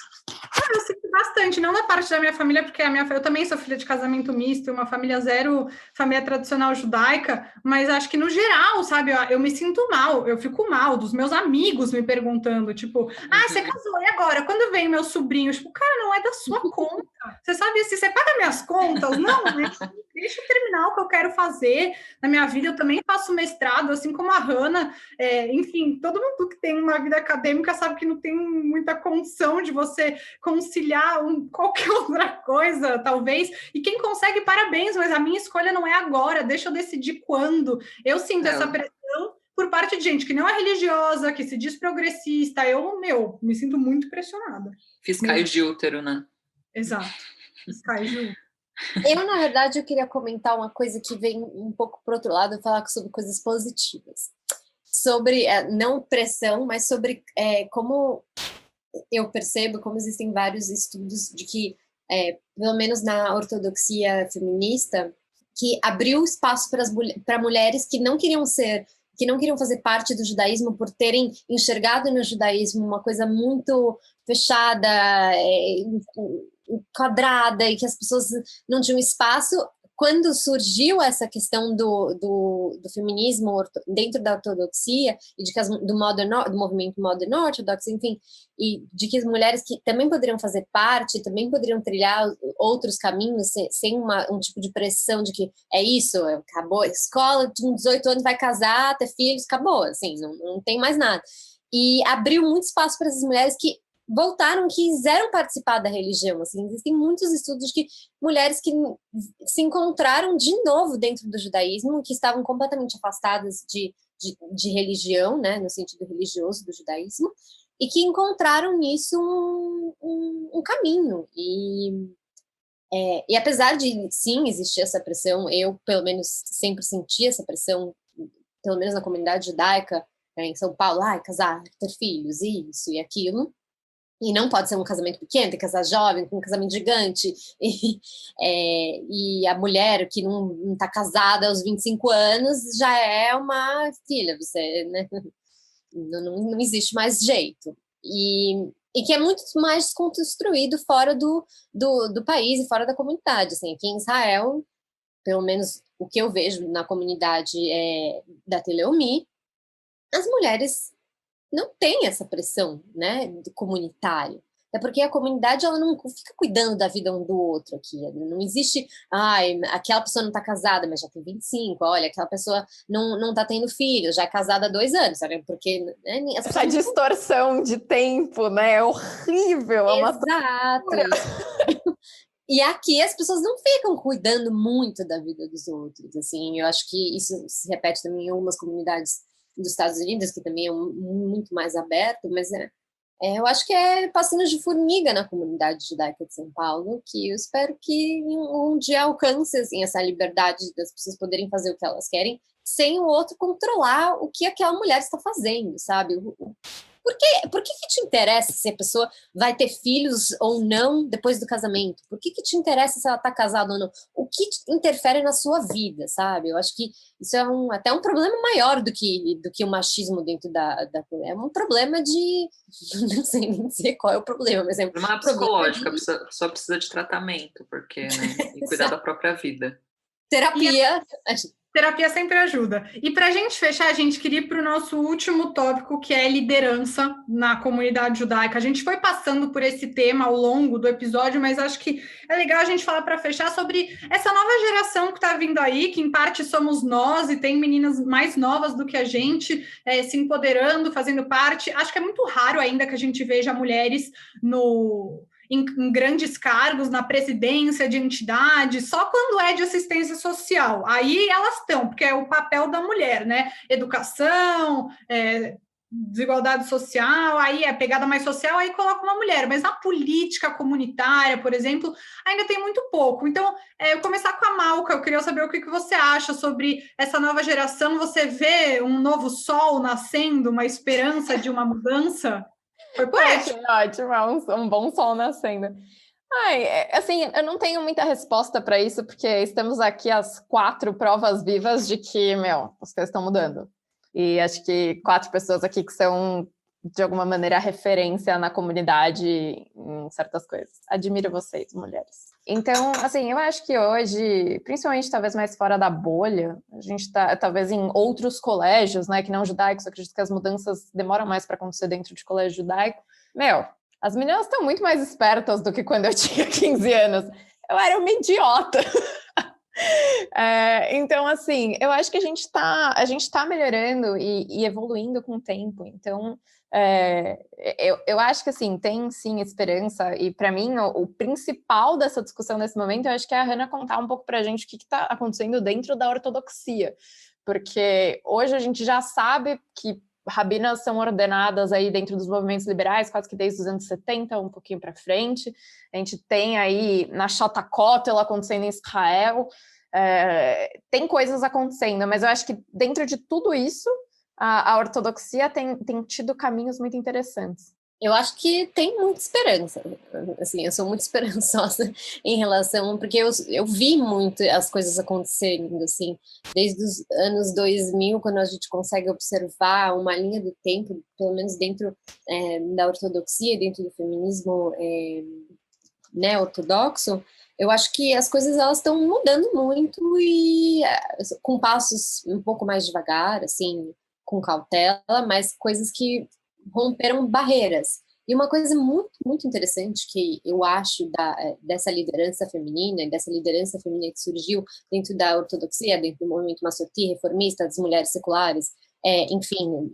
Eu sinto bastante, não na parte da minha família, porque eu também sou filha de casamento misto, uma família zero, família tradicional judaica, mas acho que no geral, sabe, eu me sinto mal, eu fico mal, dos meus amigos me perguntando, tipo, você casou, e agora? Quando vem meu sobrinho, tipo, cara, não é da sua conta, você sabe, assim, você paga minhas contas? Não, né? Deixa eu terminar o que eu quero fazer na minha vida, eu também faço mestrado, assim como a Hannah, enfim, todo mundo que tem uma vida acadêmica sabe que não tem muita condição de você conciliar qualquer outra coisa, talvez. E quem consegue, parabéns, mas a minha escolha não é agora, deixa eu decidir quando. Eu sinto essa pressão por parte de gente que não é religiosa, que se diz progressista. Eu, me sinto muito pressionada. Fiscais de útero, né? Exato. Fiscais de útero. Na verdade, eu queria comentar uma coisa que vem um pouco para o outro lado, falar sobre coisas positivas. Sobre, não pressão, mas sobre como eu percebo, como existem vários estudos de que pelo menos na ortodoxia feminista, que abriu espaço para mulheres que não queriam fazer parte do judaísmo por terem enxergado no judaísmo uma coisa muito fechada, quadrada, e que as pessoas não tinham espaço. Quando surgiu essa questão do feminismo dentro da ortodoxia e de que do movimento moderno ortodoxo, enfim, e de que as mulheres que também poderiam fazer parte, também poderiam trilhar outros caminhos sem um tipo de pressão de que é isso, acabou a escola, com 18 anos vai casar, ter filhos, acabou, assim, não tem mais nada. E abriu muito espaço para essas mulheres que voltaram, quiseram participar da religião, assim, existem muitos estudos de que mulheres que se encontraram de novo dentro do judaísmo, que estavam completamente afastadas de religião, né, no sentido religioso do judaísmo, e que encontraram nisso um caminho, e apesar de, sim, existir essa pressão, eu, pelo menos, sempre senti essa pressão, pelo menos na comunidade judaica, em São Paulo, casar, ter filhos, isso e aquilo, e não pode ser um casamento pequeno, tem que casar jovem, com um casamento gigante, e a mulher que não está casada aos 25 anos já é uma filha, você, né, não existe mais jeito, e que é muito mais construído fora do país e fora da comunidade, assim, aqui em Israel, pelo menos o que eu vejo na comunidade da Teleumi, as mulheres não tem essa pressão, né, comunitária. É porque a comunidade ela não fica cuidando da vida um do outro aqui. Não existe, aquela pessoa não está casada, mas já tem 25, olha, aquela pessoa não está tendo filho, já é casada há 2 anos, sabe? Porque essa distorção de tempo, né, é horrível. Exato. E aqui as pessoas não ficam cuidando muito da vida dos outros, assim. Eu acho que isso se repete também em algumas comunidades dos Estados Unidos, que também é muito mais aberto, mas eu acho que é passinhos de formiga na comunidade judaica de São Paulo, que eu espero que um dia alcance assim, essa liberdade das pessoas poderem fazer o que elas querem, sem o outro controlar o que aquela mulher está fazendo, sabe? Por que te interessa se a pessoa vai ter filhos ou não depois do casamento? Por que te interessa se ela está casada ou não? O que interfere na sua vida, sabe? Eu acho que isso é até um problema maior do que o machismo dentro da... É um problema de... Não sei nem dizer qual é o problema, mas é um problema psicológico, a pessoa precisa de tratamento, porque, né, e cuidar da própria vida. Terapia... Terapia sempre ajuda. E para a gente fechar, a gente queria ir para o nosso último tópico, que é liderança na comunidade judaica. A gente foi passando por esse tema ao longo do episódio, mas acho que é legal a gente falar para fechar sobre essa nova geração que está vindo aí, que em parte somos nós, e tem meninas mais novas do que a gente se empoderando, fazendo parte. Acho que é muito raro ainda que a gente veja mulheres em grandes cargos, na presidência de entidade, só quando é de assistência social. Aí elas estão, porque é o papel da mulher, né? Educação, desigualdade social, aí é pegada mais social, aí coloca uma mulher. Mas na política comunitária, por exemplo, ainda tem muito pouco. Então, eu começar com a Malca, eu queria saber o que você acha sobre essa nova geração. Você vê um novo sol nascendo, uma esperança de uma mudança? Foi poético. Ótimo, um bom sol nascendo. Assim, eu não tenho muita resposta para isso, porque estamos aqui as 4 provas vivas de que, as coisas estão mudando. E acho que 4 pessoas aqui que são, de alguma maneira, referência na comunidade em certas coisas. Admiro vocês, mulheres. Então, assim, eu acho que hoje, principalmente talvez mais fora da bolha, a gente está talvez em outros colégios, né, que não judaicos, eu acredito que as mudanças demoram mais para acontecer dentro de colégio judaico. As meninas estão muito mais espertas do que quando eu tinha 15 anos. Eu era uma idiota. Então, assim, eu acho que a gente tá melhorando e evoluindo com o tempo. Então, eu acho que, assim, tem, sim, esperança. E, para mim, o principal dessa discussão nesse momento, eu acho que é a Hannah contar um pouco para a gente o que está acontecendo dentro da ortodoxia. Porque hoje a gente já sabe que rabinas são ordenadas aí dentro dos movimentos liberais, quase que desde os anos 70, um pouquinho para frente. A gente tem aí na Kotel acontecendo em Israel. Tem coisas acontecendo, mas eu acho que dentro de tudo isso, a ortodoxia tem tido caminhos muito interessantes. Eu acho que tem muita esperança, assim, eu sou muito esperançosa em relação, porque eu vi muito as coisas acontecendo, assim, desde os anos 2000, quando a gente consegue observar uma linha do tempo, pelo menos dentro da ortodoxia, dentro do feminismo né, ortodoxo, eu acho que as coisas elas estão mudando muito e com passos um pouco mais devagar, assim, com cautela, mas coisas que romperam barreiras. E uma coisa muito, muito interessante que eu acho dessa liderança feminina, e dessa liderança feminina que surgiu dentro da ortodoxia, dentro do movimento massorti, reformista, das mulheres seculares, enfim,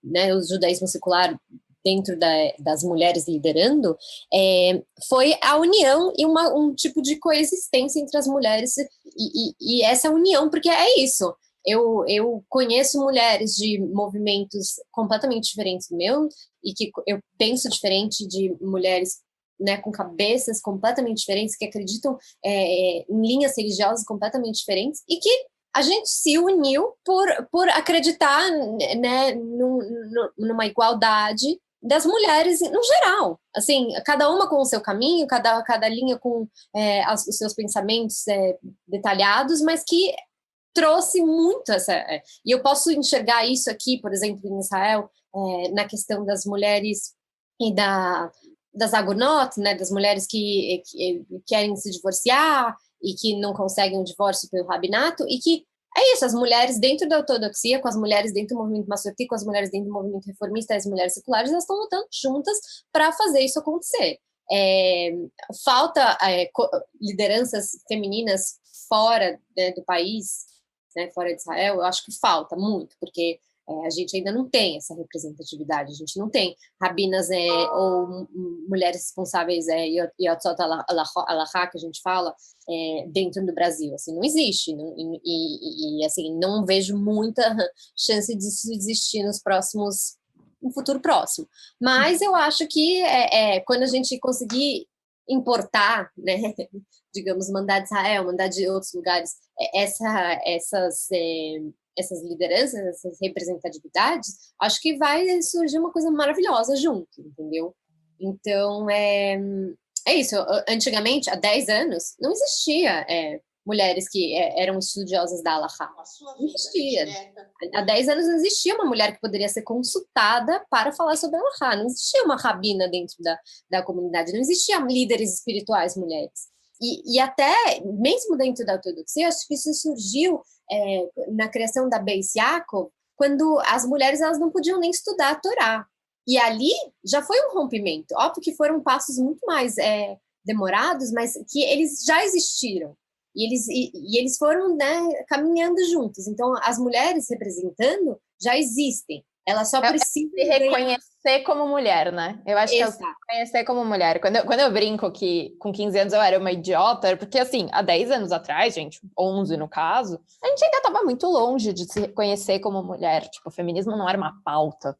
né, o judaísmo secular dentro das mulheres liderando, foi a união e um tipo de coexistência entre as mulheres e essa união, porque é isso. Eu conheço mulheres de movimentos completamente diferentes do meu e que eu penso diferente de mulheres, né, com cabeças completamente diferentes, que acreditam em linhas religiosas completamente diferentes e que a gente se uniu por acreditar, né, numa igualdade das mulheres no geral, assim, cada uma com o seu caminho, cada linha com os seus pensamentos detalhados, mas que trouxe muito e eu posso enxergar isso aqui, por exemplo, em Israel, na questão das mulheres e das agonot, né, das mulheres que querem se divorciar e que não conseguem um divórcio pelo rabinato, e que é isso, as mulheres dentro da ortodoxia, com as mulheres dentro do movimento massorti, com as mulheres dentro do movimento reformista, as mulheres seculares, elas estão lutando juntas para fazer isso acontecer. Falta lideranças femininas fora, né, do país, né, fora de Israel, eu acho que falta muito, porque a gente ainda não tem essa representatividade, a gente não tem rabinas ou mulheres responsáveis, yotzot alahá, que a gente fala, dentro do Brasil, assim, não existe, assim, não vejo muita chance disso existir no futuro próximo, mas eu acho que quando a gente conseguir importar, né, digamos, mandar de Israel, mandar de outros lugares, essas lideranças, essas representatividades, acho que vai surgir uma coisa maravilhosa junto, entendeu? Então, é isso. Antigamente, há 10 anos, não existia mulheres que eram estudiosas da Halakha. Não existia. Há 10 anos não existia uma mulher que poderia ser consultada para falar sobre a Halakha. Não existia uma rabina dentro da comunidade. Não existiam líderes espirituais mulheres. E até, mesmo dentro da ortodoxia, acho que isso surgiu na criação da Beis Yaakov, quando as mulheres elas não podiam nem estudar a Torá. E ali já foi um rompimento. Óbvio que foram passos muito mais demorados, mas que eles já existiram. E eles foram, né, caminhando juntos. Então, as mulheres representando já existem. Elas só precisam se reconhecer como mulher, né? Eu acho Exato. que é se reconhecer como mulher. Quando eu brinco que com 15 anos eu era uma idiota, porque assim, há 10 anos atrás, gente, 11 no caso, a gente ainda estava muito longe de se reconhecer como mulher. Tipo, o feminismo não era uma pauta.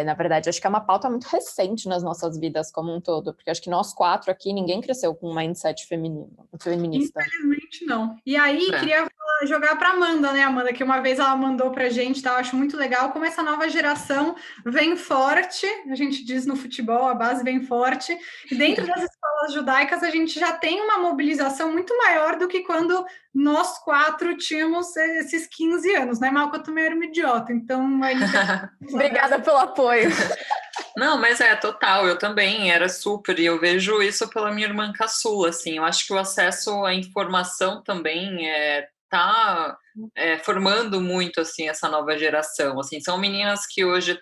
Na verdade, acho que é uma pauta muito recente nas nossas vidas como um todo, porque acho que nós 4 aqui, ninguém cresceu com um mindset feminista. Infelizmente, não. E aí, queria jogar para Amanda, né, Amanda? Que uma vez ela mandou para a gente, tá? Eu acho muito legal como essa nova geração vem forte. A gente diz no futebol, a base vem forte. E dentro das escolas judaicas, a gente já tem uma mobilização muito maior do que quando nós 4 tínhamos esses 15 anos, né? Malca, eu também era uma idiota, então... Obrigada pelo apoio. Não, mas total, eu também era super, e eu vejo isso pela minha irmã caçula, assim, eu acho que o acesso à informação também tá formando muito, assim, essa nova geração, assim, são meninas que hoje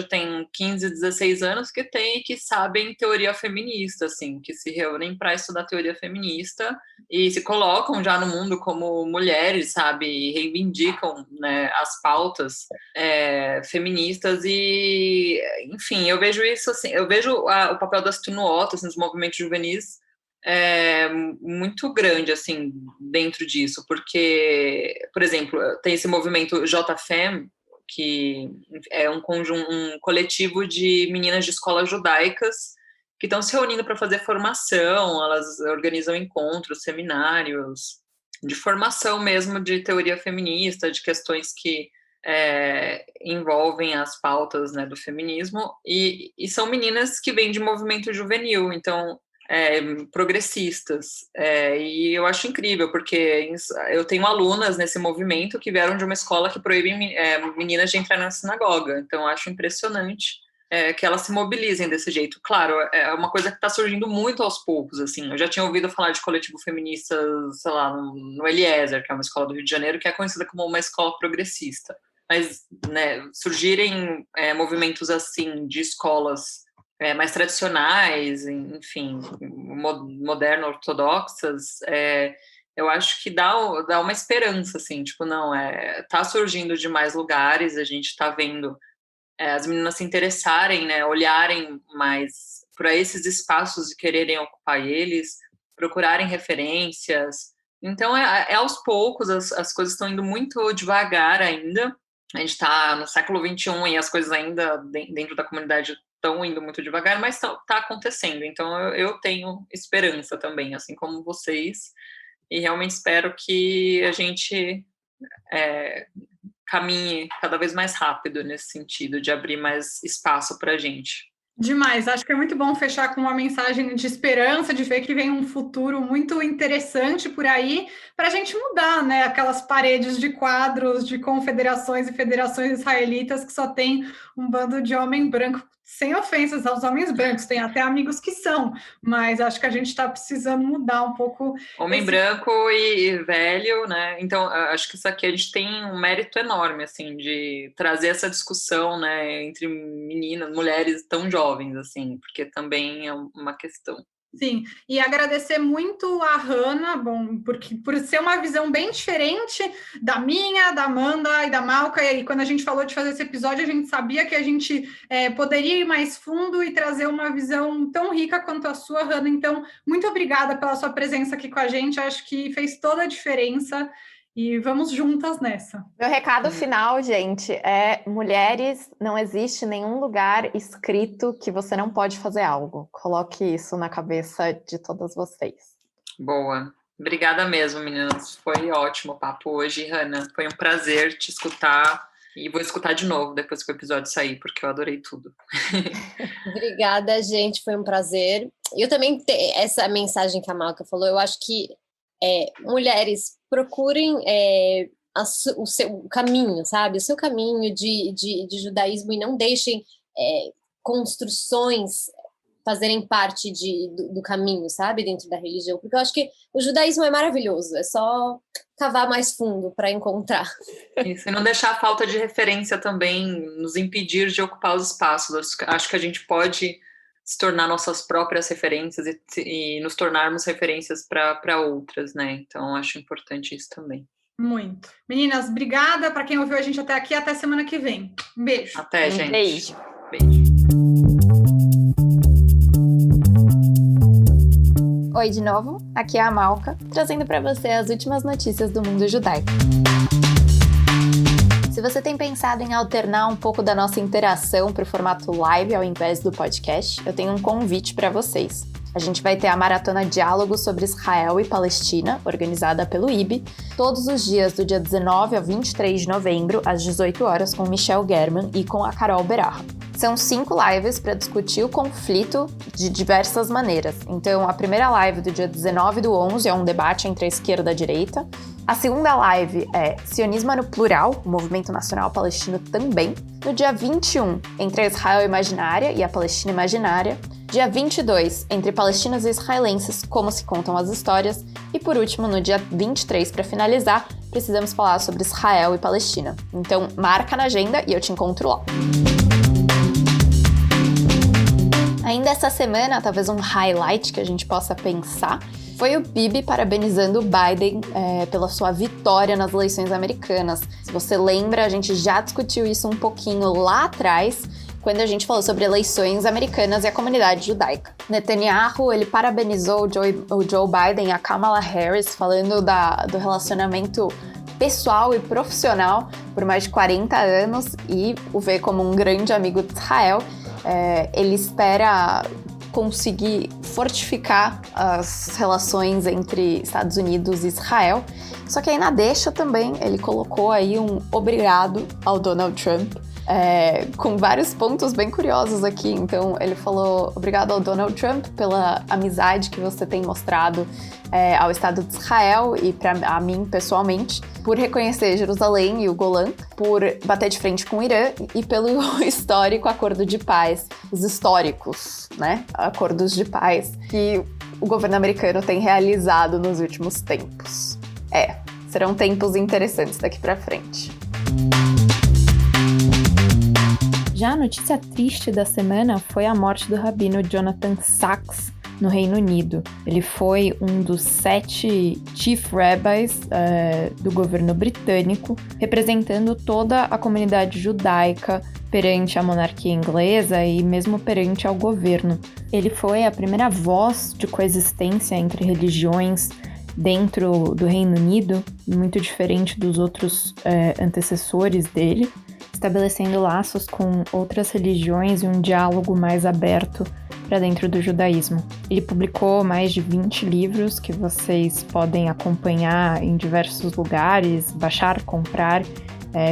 têm 15, 16 anos que sabem teoria feminista, assim, que se reúnem para estudar teoria feminista e se colocam já no mundo como mulheres, sabe, e reivindicam, né, as pautas feministas e, enfim, eu vejo isso, assim, eu vejo o papel das tunuotas, assim, dos movimentos juvenis muito grande, assim, dentro disso, porque, por exemplo, tem esse movimento JFEM, que é um coletivo de meninas de escolas judaicas que estão se reunindo para fazer formação, elas organizam encontros, seminários, de formação mesmo de teoria feminista, de questões que envolvem as pautas, né, do feminismo, e são meninas que vêm de movimento juvenil, então progressistas, e eu acho incrível, porque eu tenho alunas nesse movimento que vieram de uma escola que proíbe meninas de entrar na sinagoga, então eu acho impressionante que elas se mobilizem desse jeito. Claro, é uma coisa que está surgindo muito aos poucos, assim. Eu já tinha ouvido falar de coletivo feminista, sei lá, no Eliezer, que é uma escola do Rio de Janeiro, que é conhecida como uma escola progressista. Mas, né, surgirem movimentos assim de escolas mais tradicionais, enfim, moderno ortodoxas, eu acho que dá uma esperança, assim, tipo, não, tá surgindo de mais lugares, a gente tá vendo as meninas se interessarem, né, olharem mais para esses espaços e quererem ocupar eles, procurarem referências. Então, aos poucos, as coisas estão indo muito devagar ainda. A gente está no século XXI e as coisas ainda dentro da comunidade estão indo muito devagar, mas está acontecendo. Então, eu tenho esperança também, assim como vocês, e realmente espero que a gente caminhe cada vez mais rápido nesse sentido, de abrir mais espaço para a gente. Demais, acho que é muito bom fechar com uma mensagem de esperança, de ver que vem um futuro muito interessante por aí, para a gente mudar, né, aquelas paredes de quadros de confederações e federações israelitas que só tem um bando de homem branco, sem ofensas aos homens brancos, tem até amigos que são, mas acho que a gente está precisando mudar um pouco. Homem branco e velho, né? Então, acho que isso aqui a gente tem um mérito enorme, assim, de trazer essa discussão, né, entre meninas, mulheres tão jovens, assim, porque também é uma questão. Sim, e agradecer muito a Hannah, porque por ser uma visão bem diferente da minha, da Amanda e da Malca, e quando a gente falou de fazer esse episódio, a gente sabia que a gente poderia ir mais fundo e trazer uma visão tão rica quanto a sua, Hannah. Então, muito obrigada pela sua presença aqui com a gente, acho que fez toda a diferença. E vamos juntas nessa. Meu recado final, gente, mulheres, não existe nenhum lugar escrito que você não pode fazer algo. Coloque isso na cabeça de todas vocês. Boa. Obrigada mesmo, meninas. Foi ótimo o papo hoje, Hannah. Foi um prazer te escutar. E vou escutar de novo depois que o episódio sair, porque eu adorei tudo. Obrigada, gente. Foi um prazer. Eu também, essa mensagem que a Malca falou, eu acho que mulheres, procurem o seu caminho, sabe? O seu caminho de judaísmo, e não deixem construções fazerem parte do caminho, sabe? Dentro da religião. Porque eu acho que o judaísmo é maravilhoso, é só cavar mais fundo para encontrar. Isso, e não deixar a falta de referência também nos impedir de ocupar os espaços. Acho que a gente pode se tornar nossas próprias referências e nos tornarmos referências para outras, né? Então, acho importante isso também. Muito. Meninas, obrigada para quem ouviu a gente até aqui. Até semana que vem. Um beijo. Até, gente. Beijo. Oi de novo, aqui é a Malca, trazendo para você as últimas notícias do mundo judaico. Se você tem pensado em alternar um pouco da nossa interação para o formato live ao invés do podcast, eu tenho um convite para vocês. A gente vai ter a Maratona Diálogos sobre Israel e Palestina, organizada pelo IB, todos os dias do dia 19 a 23 de novembro, às 18 horas, com Michel German e com a Carol Beraha. São 5 lives para discutir o conflito de diversas maneiras. Então, a primeira live do dia 19/11 é um debate entre a esquerda e a direita. A segunda live é Sionismo no Plural, o movimento nacional palestino também. No dia 21, entre a Israel imaginária e a Palestina imaginária. Dia 22, entre palestinos e israelenses, como se contam as histórias. E por último, no dia 23, para finalizar, precisamos falar sobre Israel e Palestina. Então, marca na agenda e eu te encontro lá. Ainda essa semana, talvez um highlight que a gente possa pensar, foi o Bibi parabenizando o Biden pela sua vitória nas eleições americanas. Se você lembra, a gente já discutiu isso um pouquinho lá atrás, quando a gente falou sobre eleições americanas e a comunidade judaica. Netanyahu, ele parabenizou o Joe Biden e a Kamala Harris, falando do relacionamento pessoal e profissional por mais de 40 anos e o vê como um grande amigo de Israel. Ele espera conseguir fortificar as relações entre Estados Unidos e Israel. Só que aí na deixa também, ele colocou aí um obrigado ao Donald Trump, com vários pontos bem curiosos aqui. Então, ele falou: obrigado ao Donald Trump pela amizade que você tem mostrado ao Estado de Israel e a mim pessoalmente, por reconhecer Jerusalém e o Golã, por bater de frente com o Irã e pelo histórico acordo de paz, os históricos, né, acordos de paz que o governo americano tem realizado nos últimos tempos. Serão tempos interessantes daqui pra frente. Já a notícia triste da semana foi a morte do rabino Jonathan Sacks, no Reino Unido. Ele foi um dos 7 chief rabbis do governo britânico, representando toda a comunidade judaica perante a monarquia inglesa e mesmo perante ao governo. Ele foi a primeira voz de coexistência entre religiões dentro do Reino Unido, muito diferente dos outros antecessores dele, estabelecendo laços com outras religiões e um diálogo mais aberto para dentro do judaísmo. Ele publicou mais de 20 livros que vocês podem acompanhar em diversos lugares, baixar, comprar.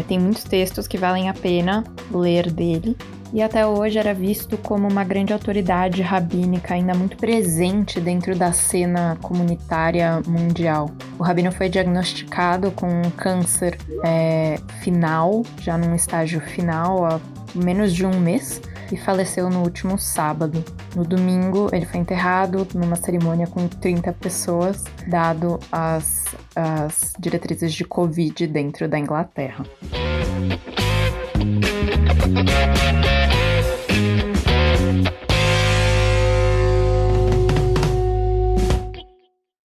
Tem muitos textos que valem a pena ler dele. E até hoje era visto como uma grande autoridade rabínica ainda muito presente dentro da cena comunitária mundial. O rabino foi diagnosticado com um câncer final, já num estágio final, há menos de um mês, e faleceu no último sábado. No domingo, ele foi enterrado numa cerimônia com 30 pessoas, dado as diretrizes de Covid dentro da Inglaterra.